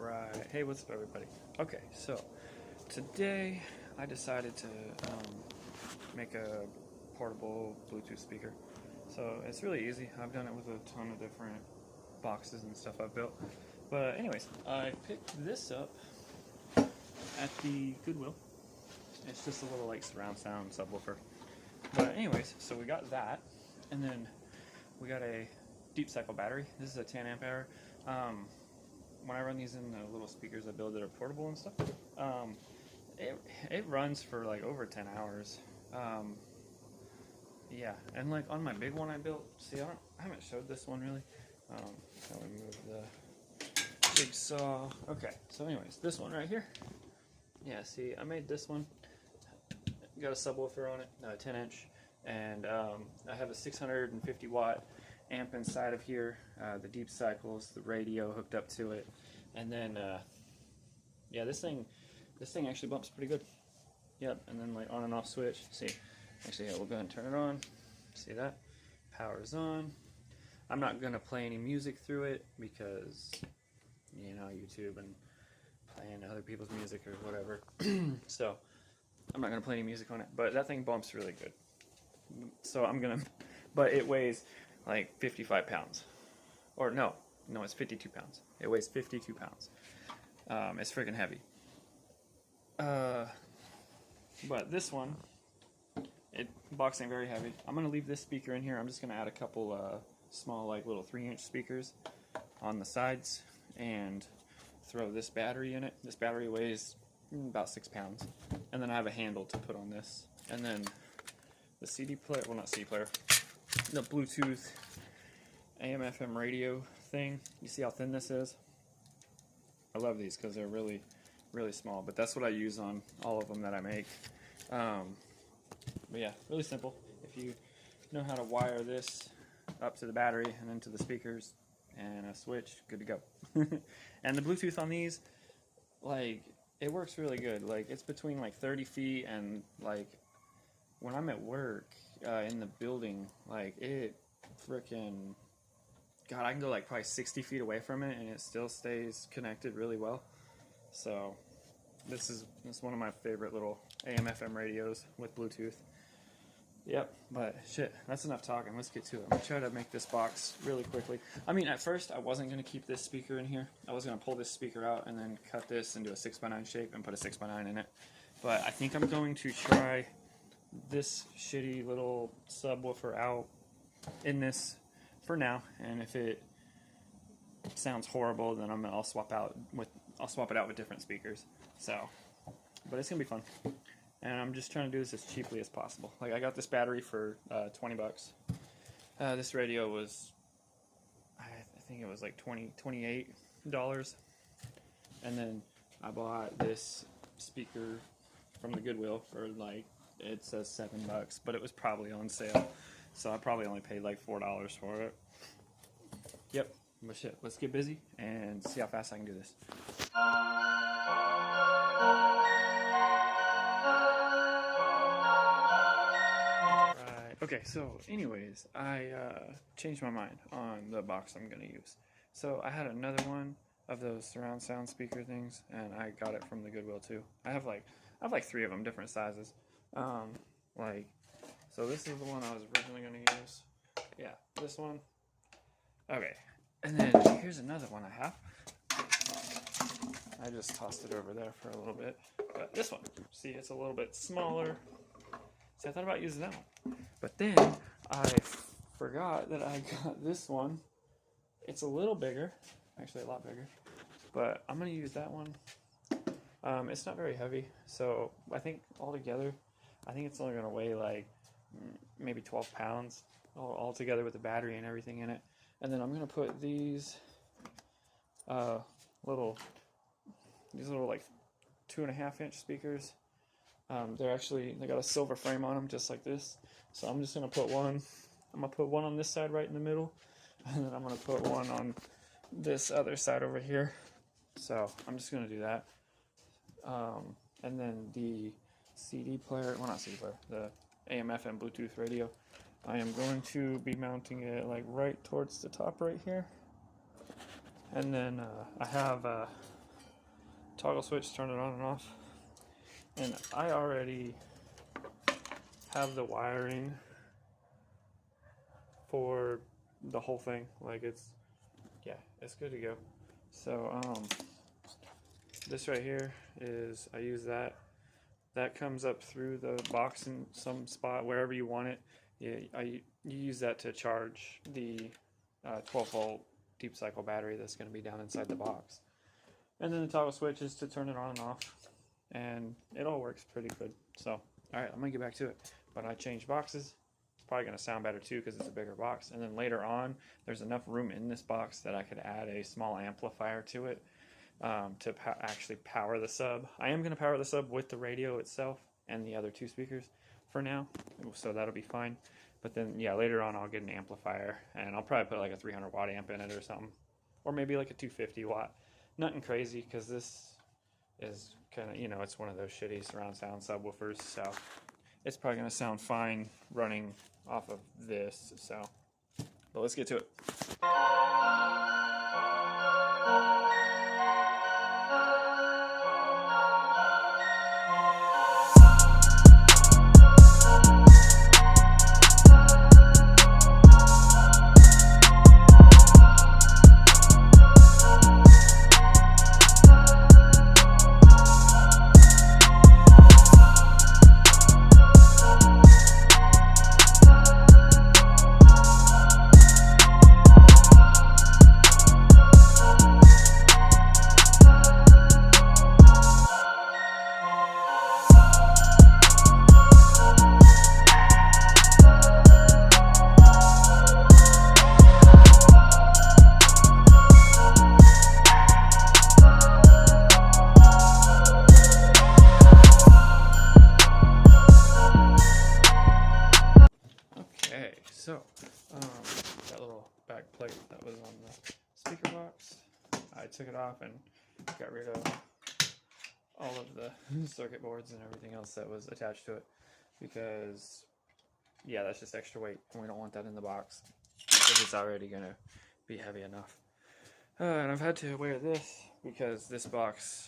Right. Hey, what's up, everybody? Okay, so today I decided to make a portable Bluetooth speaker. So it's really easy. I've done it with a ton of different boxes and stuff I've built. But anyways, I picked this up at the Goodwill. It's just a little like surround sound subwoofer. But anyways, so we got that, and then we got a deep cycle battery. This is a 10 amp hour. When I run these in the little speakers I build that are portable and stuff, it runs for like over 10 hours. Yeah, and like on my big one I built, see, I haven't showed this one really. Let me move the big saw. Okay, so anyways, this one right here. Yeah, see, I made this one. Got a subwoofer on it, 10 inch, and I have a 650 watt amp inside of here, the deep cycles, the radio hooked up to it, and then yeah, this thing actually bumps pretty good. Yep, and then like on and off switch. See, actually, yeah, we'll go ahead and turn it on. See that? Power's on. I'm not gonna play any music through it because, you know, YouTube and playing other people's music or whatever. So I'm not gonna play any music on it, but that thing bumps really good. So but it weighs like 55 pounds. Or no, it's 52 pounds. It weighs 52 pounds. It's freaking heavy. But this one, box ain't very heavy. I'm gonna leave this speaker in here. I'm just gonna add a couple small like little 3-inch speakers on the sides and throw this battery in it. This battery weighs about 6 pounds. And then I have a handle to put on this. And then the CD player, well, not CD player, the Bluetooth AM/FM radio thing. You see how thin this is? I love these because they're really, really small, but that's what I use on all of them that I make. But yeah, really simple. If you know how to wire this up to the battery and into the speakers and a switch, good to go. And the Bluetooth on these, like, it works really good. Like, it's between like 30 feet and like when I'm at work in the building, like it freaking, God, I can go like probably 60 feet away from it and it still stays connected really well. So this is one of my favorite little AM/FM radios with Bluetooth. Yep, but shit, that's enough talking. Let's get to it. I'm gonna try to make this box really quickly. I mean, at first I wasn't gonna keep this speaker in here. I was gonna pull this speaker out and then cut this into a 6x9 shape and put a 6x9 in it. But I think I'm going to try this shitty little subwoofer out in this for now, and if it sounds horrible, then I'll swap it out with different speakers. So, but it's gonna be fun. And I'm just trying to do this as cheaply as possible. Like, I got this battery for 20 bucks. This radio was, I think it was like $28. And then I bought this speaker from the Goodwill for like, it says $7, but it was probably on sale. So I probably only paid like $4 for it. Yep, but shit, let's get busy and see how fast I can do this. Okay, so anyways, I changed my mind on the box I'm gonna use. So I had another one of those surround sound speaker things, and I got it from the Goodwill too. I have like 3 of them, different sizes. So this is the one I was originally gonna use. Yeah, this one. Okay, and then here's another one I have. I just tossed it over there for a little bit, but this one, see, it's a little bit smaller. See, I thought about using that one. But then I forgot that I got this one. It's a little bigger, actually a lot bigger, but I'm gonna use that one. It's not very heavy, so I think altogether, I think it's only gonna weigh like maybe 12 pounds all together with the battery and everything in it. And then I'm gonna put these little like 2.5-inch speakers. They got a silver frame on them, just like this. So I'm just gonna put one. I'm gonna put one on this side right in the middle, and then I'm gonna put one on this other side over here. So I'm just gonna do that. And then the CD player, well, not CD player, the AM/FM Bluetooth radio, I am going to be mounting it like right towards the top right here. And then I have toggle switch, turn it on and off. And I already have the wiring for the whole thing. Like it's good to go. So this right here is, I use that. That comes up through the box in some spot, wherever you want it. You use that to charge the 12 volt deep cycle battery that's going to be down inside the box. And then the toggle switch is to turn it on and off. And it all works pretty good. So, alright, I'm going to get back to it. But I changed boxes. It's probably going to sound better too because it's a bigger box. And then later on, there's enough room in this box that I could add a small amplifier to it. To actually power the sub. I am going to power the sub with the radio itself and the other two speakers for now, so that'll be fine. But then, yeah, later on I'll get an amplifier, and I'll probably put like a 300 watt amp in it or something, or maybe like a 250 watt. Nothing crazy, because this is kind of, you know, it's one of those shitty surround sound subwoofers, so it's probably going to sound fine running off of this. So, but let's get to it. So, that little back plate that was on the speaker box, I took it off and got rid of all of the circuit boards and everything else that was attached to it, because, yeah, that's just extra weight, and we don't want that in the box, because it's already going to be heavy enough. And I've had to wear this, because this box,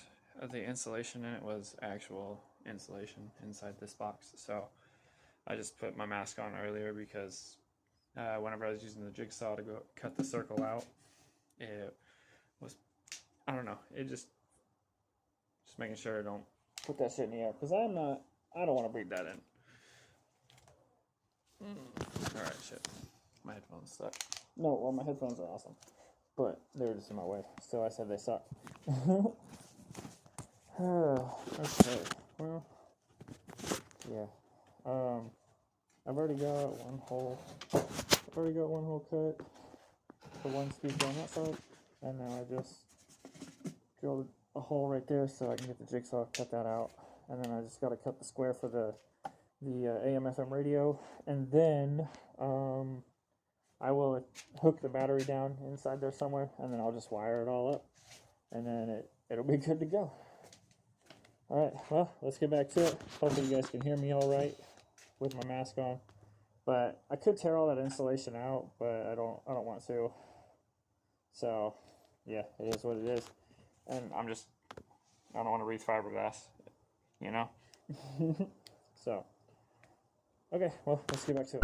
the insulation in it was actual insulation inside this box, so I just put my mask on earlier because whenever I was using the jigsaw to go cut the circle out, it was, I don't know, it just making sure I don't put that shit in the air, because I don't want to breathe that in. Alright, shit. My headphones stuck. No, well, my headphones are awesome, but they were just in my way, so I said they suck. Okay, well, yeah. I've already got one hole cut for one speaker on that side, and now I just drilled a hole right there so I can get the jigsaw, cut that out, and then I just got to cut the square for the AM/FM radio, and then I will hook the battery down inside there somewhere, and then I'll just wire it all up, and then it'll be good to go. Alright, well, let's get back to it. Hopefully you guys can hear me all right with my mask on. But I could tear all that insulation out, but I don't want to. So, yeah, it is what it is. And I don't want to breathe fiberglass, you know? So, okay, well, let's get back to it.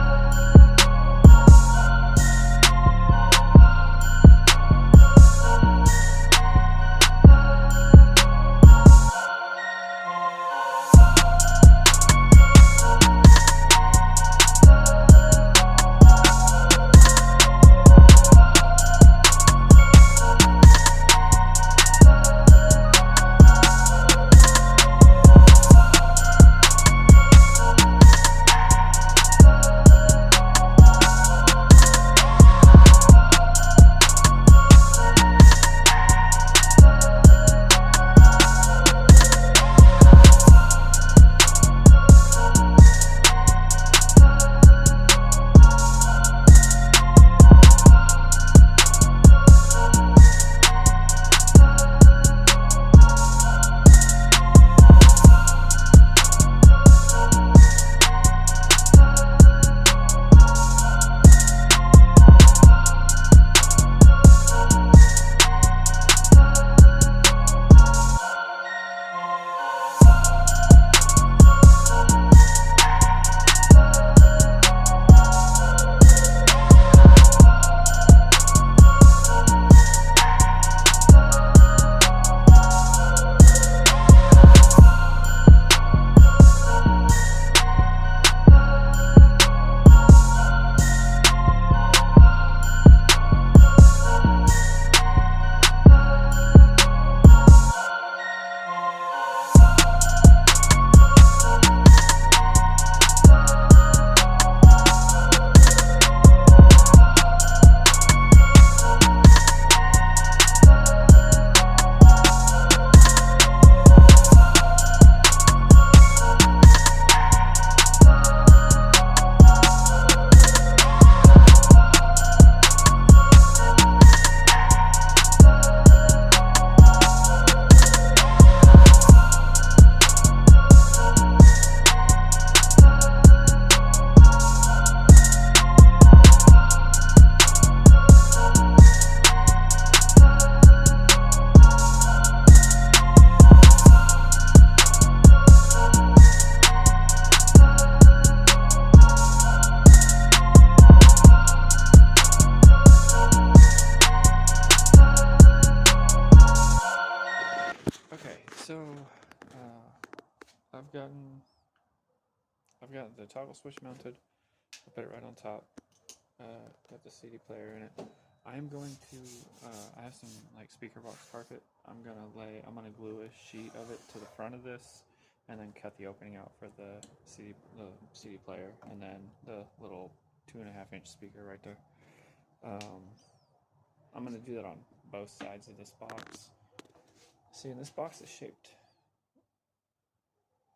I've got the toggle switch mounted. I'll put it right on top. Got the CD player in it. I am going to, I have some like speaker box carpet. I'm gonna glue a sheet of it to the front of this, and then cut the opening out for the CD player, and then the little 2.5-inch speaker right there. I'm gonna do that on both sides of this box. See, and this box is shaped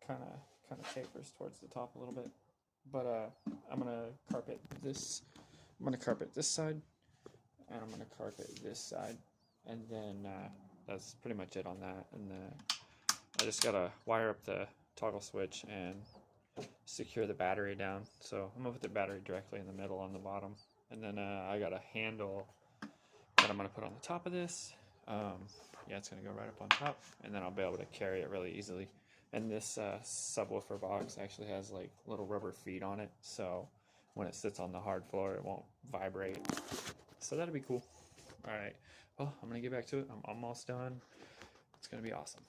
kind of tapers towards the top a little bit, but I'm gonna carpet this. I'm gonna carpet this side, and I'm gonna carpet this side, and then that's pretty much it on that. And I just gotta wire up the toggle switch and secure the battery down. So I'm gonna put the battery directly in the middle on the bottom, and then I got a handle that I'm gonna put on the top of this. Yeah, it's gonna go right up on top, and then I'll be able to carry it really easily. And this subwoofer box actually has like little rubber feet on it, so when it sits on the hard floor, it won't vibrate. So that'll be cool. All right, well, I'm gonna get back to it. I'm almost done. It's gonna be awesome.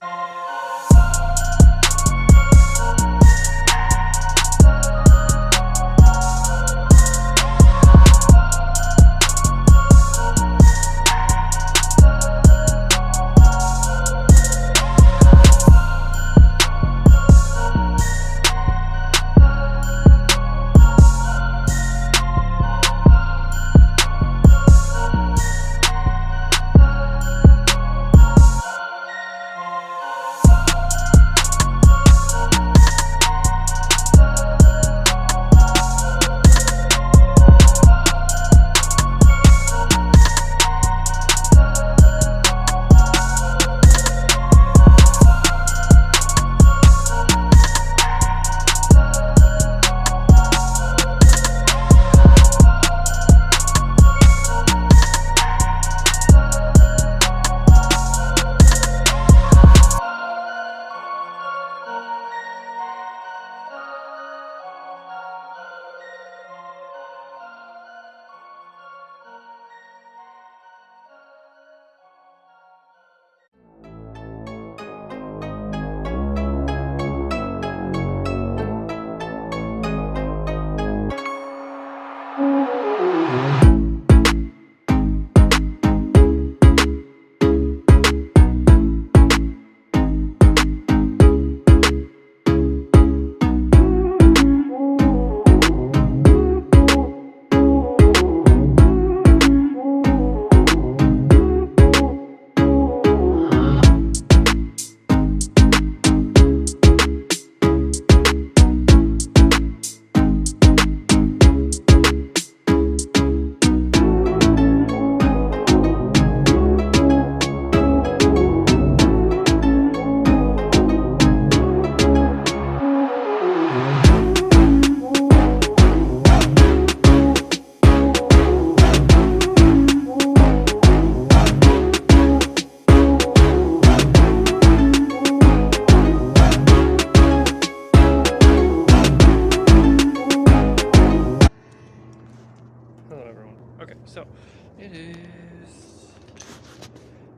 So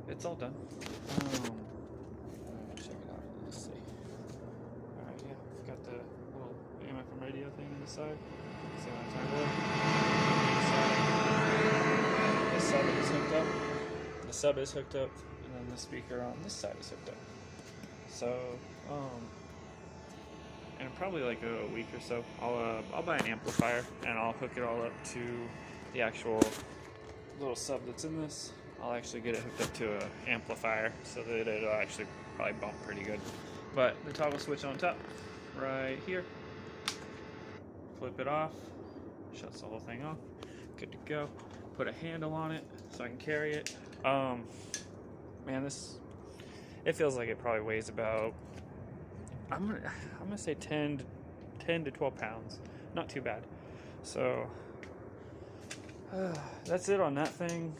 it's all done. Check it out. Let's see. Alright, yeah, it's got the little AM/FM radio thing on the side. See how I turn it? The sub is hooked up. The sub is hooked up, and then the speaker on this side is hooked up. So, in probably like a week or so, I'll buy an amplifier and I'll hook it all up to the actual little sub that's in this. I'll actually get it hooked up to an amplifier so that it'll actually probably bump pretty good. But the toggle switch on top, right here, flip it off, shuts the whole thing off, good to go. Put a handle on it so I can carry it. Man, it feels like it probably weighs about, I'm gonna say 10 to 12 pounds. Not too bad. So that's it on that thing.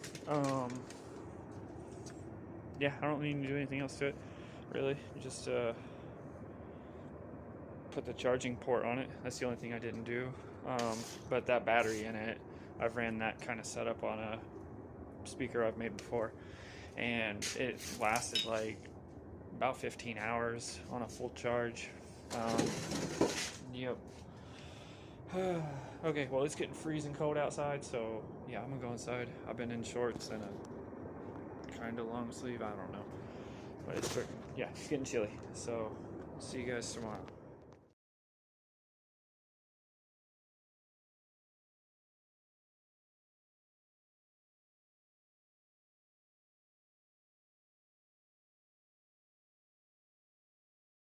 Yeah, I don't need to do anything else to it, really. Just put the charging port on it. That's the only thing I didn't do. But that battery in it, I've ran that kind of setup on a speaker I've made before, and it lasted like about 15 hours on a full charge. Yep. Okay, well, it's getting freezing cold outside, so yeah, I'm gonna go inside. I've been in shorts and a kind of long sleeve, I don't know. But it's getting chilly. So, see you guys tomorrow.